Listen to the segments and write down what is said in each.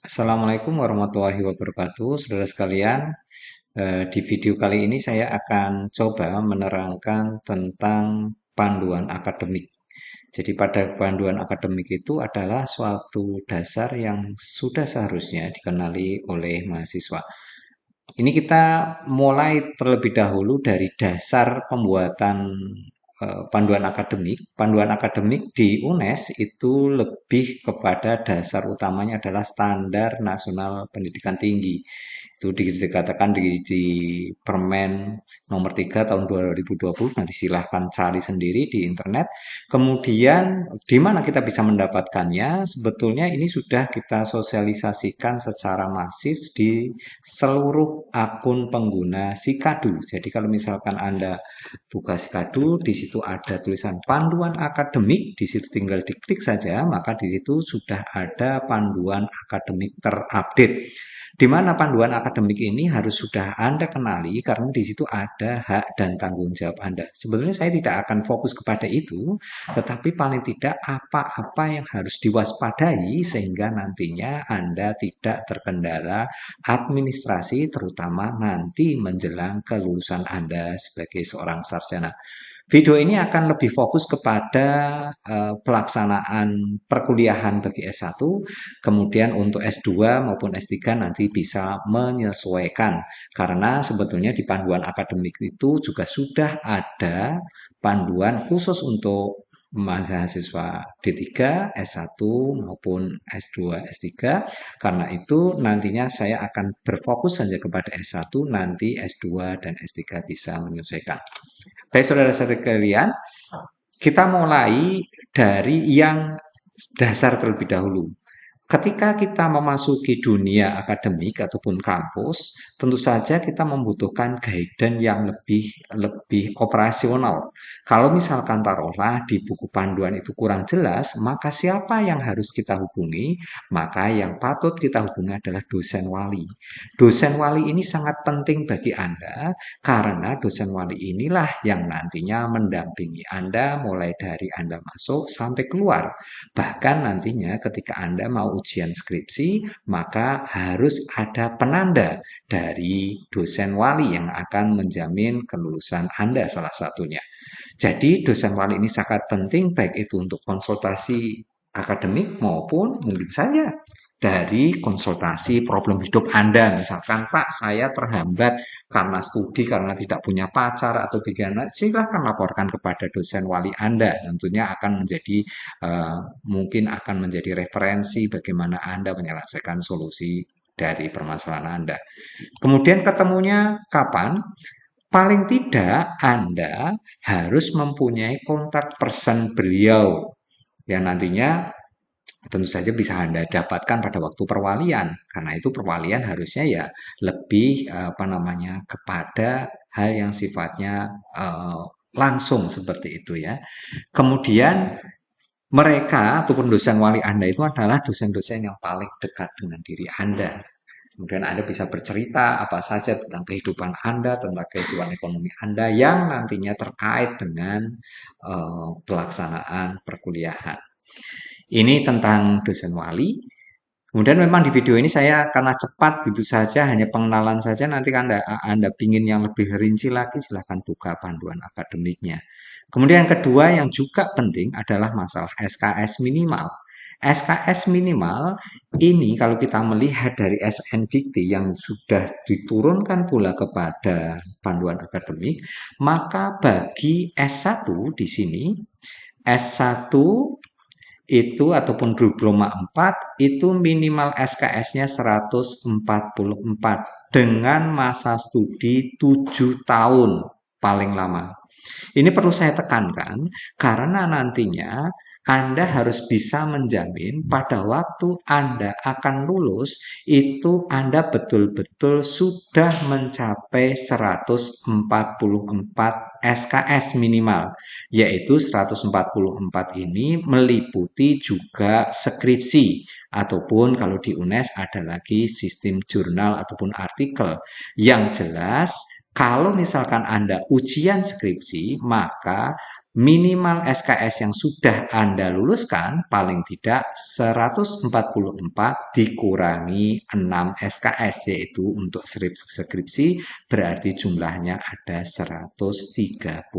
Assalamualaikum warahmatullahi wabarakatuh, saudara sekalian. Di video kali ini saya akan coba menerangkan tentang panduan akademik. Jadi pada panduan akademik itu adalah suatu dasar yang sudah seharusnya dikenali oleh mahasiswa. Ini kita mulai terlebih dahulu dari dasar pembuatan panduan akademik. Panduan akademik di UNES itu lebih kepada dasar utamanya adalah Standar Nasional Pendidikan Tinggi. Itu dikatakan di Permen nomor 3 tahun 2020. Nanti silahkan cari sendiri di internet. Kemudian di mana kita bisa mendapatkannya? Sebetulnya ini sudah kita sosialisasikan secara masif di seluruh akun pengguna Sikadu. Jadi kalau misalkan Anda buka Sikadu, di situ ada tulisan panduan akademik, di situ tinggal diklik saja, maka di situ sudah ada panduan akademik terupdate. Di mana panduan akademik ini harus sudah Anda kenali karena di situ ada hak dan tanggung jawab Anda. Sebetulnya saya tidak akan fokus kepada itu, tetapi paling tidak apa-apa yang harus diwaspadai sehingga nantinya Anda tidak terkendala administrasi terutama nanti menjelang kelulusan Anda sebagai seorang sarjana. Video ini akan lebih fokus kepada pelaksanaan perkuliahan bagi S1, kemudian untuk S2 maupun S3 nanti bisa menyesuaikan. Karena sebetulnya di panduan akademik itu juga sudah ada panduan khusus untuk mahasiswa D3, S1 maupun S2, S3. Karena itu nantinya saya akan berfokus saja kepada S1, nanti S2 dan S3 bisa menyesuaikan. Baik saudara-saudara sekalian, kita mulai dari yang dasar terlebih dahulu. Ketika kita memasuki dunia akademik ataupun kampus, tentu saja kita membutuhkan guidance yang lebih operasional. Kalau misalkan taruhlah di buku panduan itu kurang jelas, maka siapa yang harus kita hubungi? Maka yang patut kita hubungi adalah dosen wali. Dosen wali ini sangat penting bagi Anda karena dosen wali inilah yang nantinya mendampingi Anda mulai dari Anda masuk sampai keluar. Bahkan nantinya ketika Anda mau ujian skripsi, maka harus ada penanda dari dosen wali yang akan menjamin kelulusan Anda salah satunya. Jadi dosen wali ini sangat penting baik itu untuk konsultasi akademik maupun mungkin saja dari konsultasi problem hidup Anda. Misalkan, Pak, saya terhambat karena studi, karena tidak punya pacar atau bagaimana, silahkan laporkan kepada dosen wali Anda. Tentunya akan menjadi mungkin akan menjadi referensi bagaimana Anda menyelesaikan solusi dari permasalahan Anda. Kemudian ketemunya kapan? Paling tidak Anda harus mempunyai kontak person beliau yang nantinya tentu saja bisa Anda dapatkan pada waktu perwalian. Karena itu perwalian harusnya ya lebih apa namanya kepada hal yang sifatnya langsung seperti itu ya. Kemudian mereka ataupun dosen wali Anda itu adalah dosen-dosen yang paling dekat dengan diri Anda. Kemudian Anda bisa bercerita apa saja tentang kehidupan Anda, tentang kehidupan ekonomi Anda yang nantinya terkait dengan pelaksanaan perkuliahan. Ini tentang dosen wali. Kemudian memang di video ini saya karena cepat gitu saja, hanya pengenalan saja. Nanti Anda pingin yang lebih rinci lagi, silahkan buka panduan akademiknya. Kemudian yang kedua yang juga penting adalah masalah SKS minimal. SKS minimal ini kalau kita melihat dari SNDikti yang sudah diturunkan pula kepada panduan akademik, maka bagi S1 di sini, S1 itu ataupun diploma 4 itu minimal SKS-nya 144 dengan masa studi 7 tahun paling lama. Ini perlu saya tekankan karena nantinya Anda harus bisa menjamin pada waktu Anda akan lulus itu Anda betul-betul sudah mencapai 144 SKS minimal, yaitu 144 ini meliputi juga skripsi ataupun kalau di UNES ada lagi sistem jurnal ataupun artikel yang jelas kalau misalkan Anda ujian skripsi, maka minimal SKS yang sudah Anda luluskan paling tidak 144 dikurangi 6 SKS, yaitu untuk skripsi berarti jumlahnya ada 138.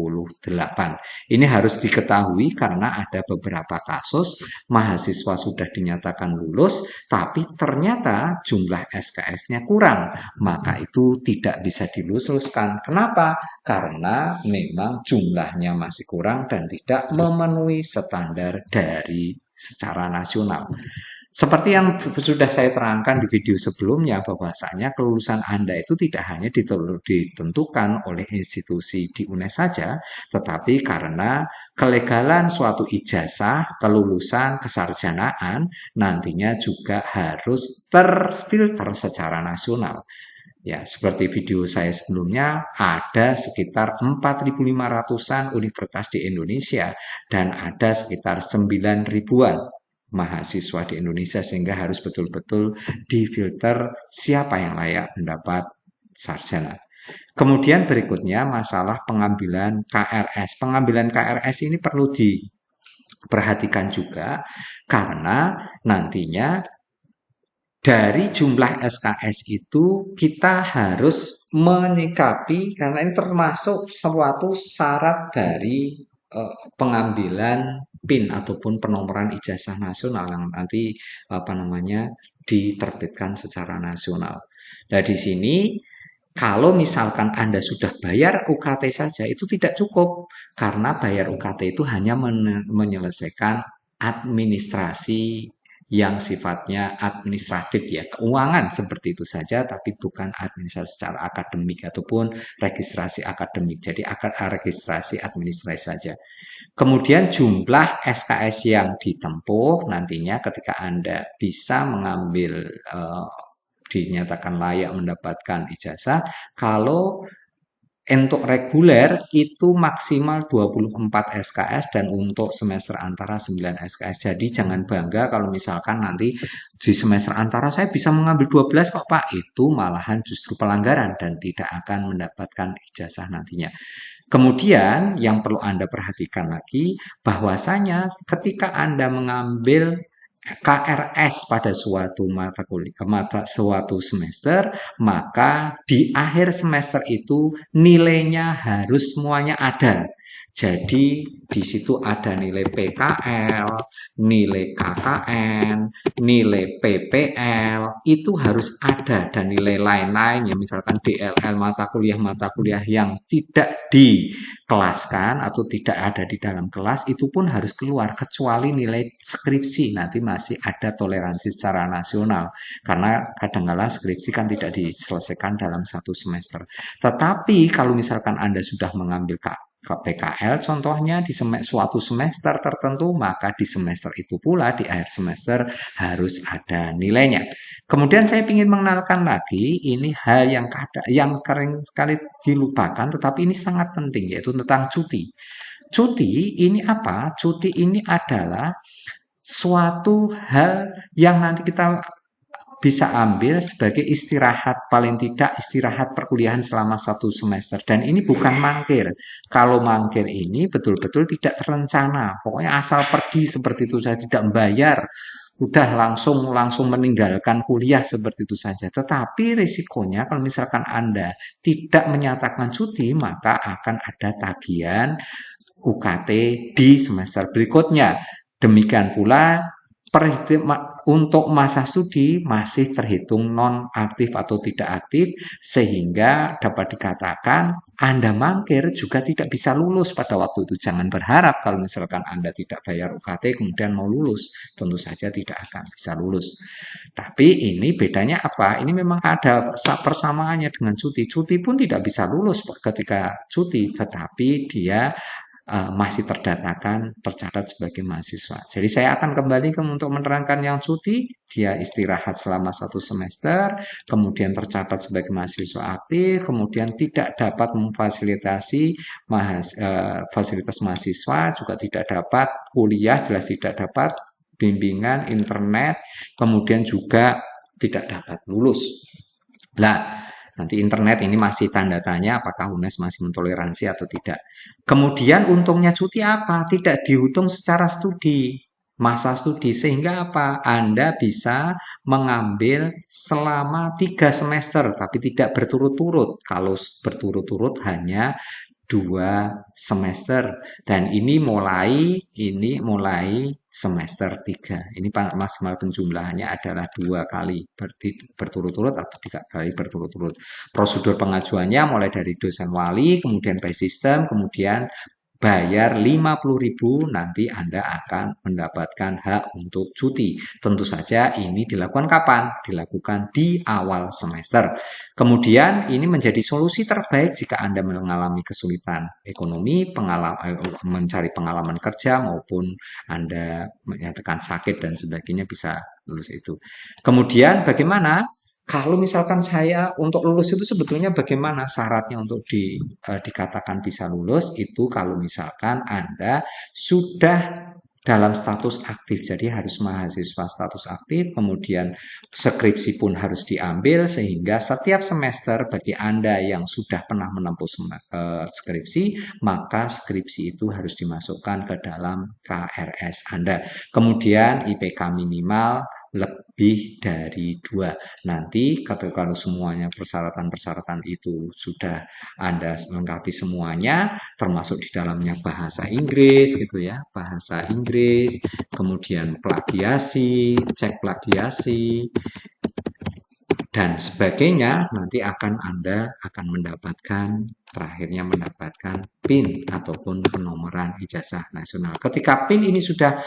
Ini harus diketahui karena ada beberapa kasus mahasiswa sudah dinyatakan lulus tapi ternyata jumlah SKS-nya kurang, maka itu tidak bisa diluluskan. Kenapa? Karena memang jumlahnya masih kurang dan tidak memenuhi standar dari secara nasional. Seperti yang sudah saya terangkan di video sebelumnya, bahwasanya kelulusan Anda itu tidak hanya ditentukan oleh institusi di UNES saja, tetapi karena kelegalan suatu ijazah, kelulusan, kesarjanaan nantinya juga harus terfilter secara nasional. Ya, seperti video saya sebelumnya, ada sekitar 4.500-an universitas di Indonesia dan ada sekitar 9 ribuan mahasiswa di Indonesia, sehingga harus betul-betul difilter siapa yang layak mendapat sarjana. Kemudian berikutnya masalah pengambilan KRS. Pengambilan KRS ini perlu diperhatikan juga karena nantinya dari jumlah SKS itu kita harus menyikapi, karena ini termasuk suatu syarat dari pengambilan PIN ataupun penomoran ijazah nasional yang nanti diterbitkan secara nasional. Nah, di sini kalau misalkan Anda sudah bayar UKT saja itu tidak cukup, karena bayar UKT itu hanya menyelesaikan administrasi yang sifatnya administratif, ya, keuangan seperti itu saja, tapi bukan administrasi secara akademik ataupun registrasi akademik. Jadi registrasi administrasi saja. Kemudian jumlah SKS yang ditempuh nantinya ketika Anda bisa mengambil dinyatakan layak mendapatkan ijazah, kalau untuk reguler itu maksimal 24 SKS dan untuk semester antara 9 SKS. Jadi jangan bangga kalau misalkan nanti di semester antara saya bisa mengambil 12 kok Pak. Itu malahan justru pelanggaran dan tidak akan mendapatkan ijazah nantinya. Kemudian yang perlu Anda perhatikan lagi bahwasanya ketika Anda mengambil KRS pada suatu suatu semester, maka di akhir semester itu nilainya harus semuanya ada. Jadi di situ ada nilai PKL, nilai KKN, nilai PPL, itu harus ada, dan nilai lain-lain ya, misalkan DLL mata kuliah yang tidak dikelaskan atau tidak ada di dalam kelas itu pun harus keluar, kecuali nilai skripsi nanti masih ada toleransi secara nasional karena kadang-kala skripsi kan tidak diselesaikan dalam satu semester. Tetapi kalau misalkan Anda sudah mengambil PKL contohnya di suatu semester tertentu, maka di semester itu pula di akhir semester harus ada nilainya. Kemudian saya ingin mengenalkan lagi, ini hal yang sering sekali dilupakan tetapi ini sangat penting, yaitu tentang cuti. Cuti ini apa? Cuti ini adalah suatu hal yang nanti kita bisa ambil sebagai istirahat, paling tidak istirahat perkuliahan selama satu semester. Dan ini bukan mangkir. Kalau mangkir ini betul-betul tidak terencana. Pokoknya asal pergi seperti itu saja, tidak membayar. Udah langsung meninggalkan kuliah seperti itu saja. Tetapi risikonya kalau misalkan Anda tidak menyatakan cuti, maka akan ada tagihan UKT di semester berikutnya. Demikian pula untuk masa studi masih terhitung non aktif atau tidak aktif, sehingga dapat dikatakan Anda mangkir juga tidak bisa lulus pada waktu itu. Jangan berharap kalau misalkan Anda tidak bayar UKT kemudian mau lulus, tentu saja tidak akan bisa lulus. Tapi ini bedanya apa? Ini memang ada persamaannya dengan cuti. Cuti pun tidak bisa lulus ketika cuti, tetapi dia masih tercatat sebagai mahasiswa. Jadi saya akan kembali untuk menerangkan yang cuti, dia istirahat selama satu semester, kemudian tercatat sebagai mahasiswa aktif, kemudian tidak dapat memfasilitasi fasilitas mahasiswa, juga tidak dapat kuliah, jelas tidak dapat bimbingan internet, kemudian juga tidak dapat lulus. Nah, Nanti internet ini masih tanda tanya apakah UNES masih mentoleransi atau tidak. Kemudian untungnya cuti apa? Tidak dihitung secara studi, masa studi. Sehingga apa? Anda bisa mengambil selama 3 semester, tapi tidak berturut-turut. Kalau berturut-turut hanya 2 semester, dan ini mulai semester 3. Ini maksimal penjumlahannya adalah 2 kali berturut-turut atau 3 kali berturut-turut. Prosedur pengajuannya mulai dari dosen wali, kemudian by system, kemudian bayar 50.000, nanti Anda akan mendapatkan hak untuk cuti. Tentu saja ini dilakukan kapan? Dilakukan di awal semester. Kemudian ini menjadi solusi terbaik jika Anda mengalami kesulitan ekonomi, mencari pengalaman kerja, maupun Anda menyatakan sakit dan sebagainya, bisa lulus itu. Kemudian bagaimana? Kalau misalkan saya untuk lulus itu sebetulnya bagaimana syaratnya untuk dikatakan bisa lulus itu, kalau misalkan Anda sudah dalam status aktif, jadi harus mahasiswa status aktif, kemudian skripsi pun harus diambil, sehingga setiap semester bagi Anda yang sudah pernah menempuh skripsi, maka skripsi itu harus dimasukkan ke dalam KRS Anda. Kemudian IPK minimal lebih dari 2. Nanti kalau semuanya persyaratan-persyaratan itu sudah Anda melengkapi semuanya, termasuk di dalamnya bahasa Inggris gitu ya, bahasa Inggris, kemudian plagiasi, cek plagiasi, dan sebagainya, nanti Anda akan terakhirnya mendapatkan PIN ataupun penomoran ijazah nasional. Ketika PIN ini sudah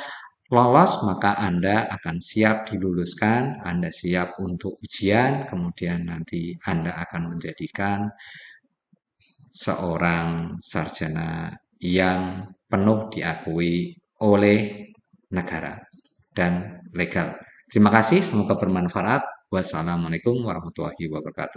lolos, maka Anda akan siap diluluskan, Anda siap untuk ujian, kemudian nanti Anda akan menjadikan seorang sarjana yang penuh diakui oleh negara dan legal. Terima kasih, semoga bermanfaat. Wassalamualaikum warahmatullahi wabarakatuh.